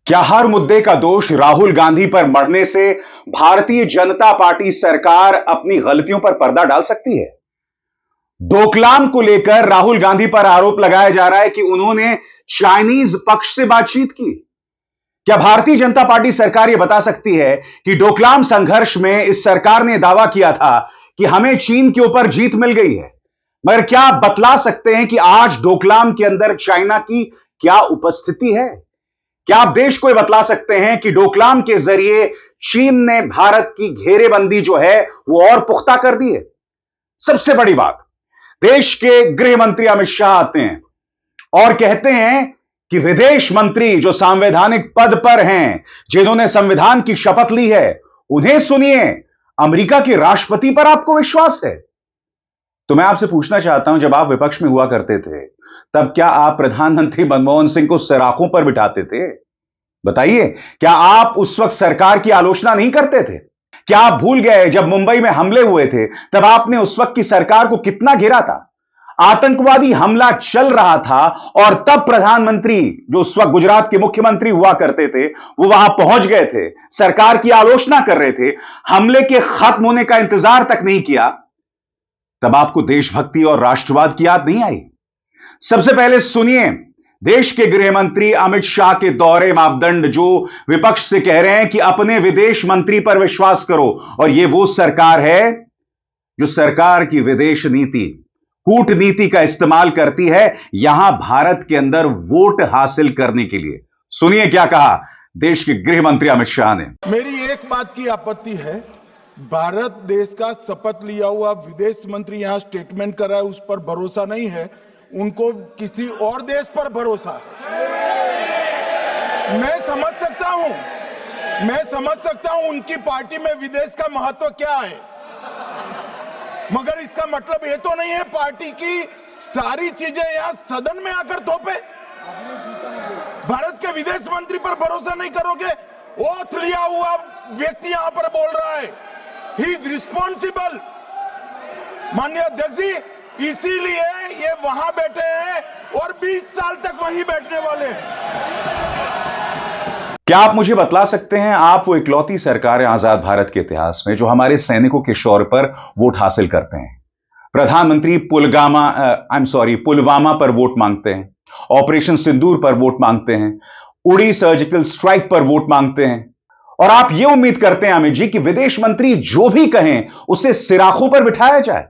क्या हर मुद्दे का दोष राहुल गांधी पर मढ़ने से भारतीय जनता पार्टी सरकार अपनी गलतियों पर पर्दा डाल सकती है? डोकलाम को लेकर राहुल गांधी पर आरोप लगाया जा रहा है कि उन्होंने चाइनीज पक्ष से बातचीत की। क्या भारतीय जनता पार्टी सरकार यह बता सकती है कि डोकलाम संघर्ष में इस सरकार ने दावा किया था कि हमें चीन के ऊपर जीत मिल गई है, मगर क्या आप बतला सकते हैं कि आज डोकलाम के अंदर चाइना की क्या उपस्थिति है? क्या आप देश को यह बतला सकते हैं कि डोकलाम के जरिए चीन ने भारत की घेरेबंदी जो है वो और पुख्ता कर दी है? सबसे बड़ी बात, देश के गृह मंत्री अमित शाह आते हैं और कहते हैं कि विदेश मंत्री जो संवैधानिक पद पर हैं, जिन्होंने संविधान की शपथ ली है, उन्हें सुनिए। अमेरिका के राष्ट्रपति पर आपको विश्वास है? तो मैं आपसे पूछना चाहता हूं, जब आप विपक्ष में हुआ करते थे, तब क्या आप प्रधानमंत्री मनमोहन सिंह को सराखों पर बिठाते थे? बताइए, क्या आप उस वक्त सरकार की आलोचना नहीं करते थे? क्या आप भूल गए जब मुंबई में हमले हुए थे, तब आपने उस वक्त की सरकार को कितना घेरा था? आतंकवादी हमला चल रहा था और तब प्रधानमंत्री, जो उस वक्त गुजरात के मुख्यमंत्री हुआ करते थे, वो वहां पहुंच गए थे, सरकार की आलोचना कर रहे थे, हमले के खत्म होने का इंतजार तक नहीं किया। तब आपको देशभक्ति और राष्ट्रवाद की याद नहीं आई? सबसे पहले सुनिए, देश के गृह मंत्री अमित शाह के दोहरे मापदंड, जो विपक्ष से कह रहे हैं कि अपने विदेश मंत्री पर विश्वास करो, और यह वो सरकार है जो सरकार की विदेश नीति, कूटनीति का इस्तेमाल करती है यहां भारत के अंदर वोट हासिल करने के लिए। सुनिए क्या कहा देश के गृह मंत्री अमित शाह ने। मेरी एक बात की आपत्ति है, भारत देश का शपथ लिया हुआ विदेश मंत्री यहां स्टेटमेंट कर रहा है, उस पर भरोसा नहीं है, उनको किसी और देश पर भरोसा है। मैं समझ सकता हूं उनकी पार्टी में विदेश का महत्व क्या है, मगर इसका मतलब ये तो नहीं है पार्टी की सारी चीजें यहां सदन में आकर थोपे। भारत के विदेश मंत्री पर भरोसा नहीं करोगे? ओथ लिया हुआ व्यक्ति यहां पर बोल रहा है, ही इज रिस्पॉन्सिबल। माननीय अध्यक्ष जी, इसीलिए ये वहां बैठे हैं और 20 साल तक वहीं बैठने वाले हैं। क्या आप मुझे बतला सकते हैं, आप वो इकलौती सरकार है आजाद भारत के इतिहास में जो हमारे सैनिकों के शौर्य पर वोट हासिल करते हैं? प्रधानमंत्री पुलवामा पर वोट मांगते हैं, ऑपरेशन सिंदूर पर वोट मांगते हैं, उड़ी सर्जिकल स्ट्राइक पर वोट मांगते हैं, और आप यह उम्मीद करते हैं अमित जी कि विदेश मंत्री जो भी कहें उसे सिराखों पर बिठाया जाए।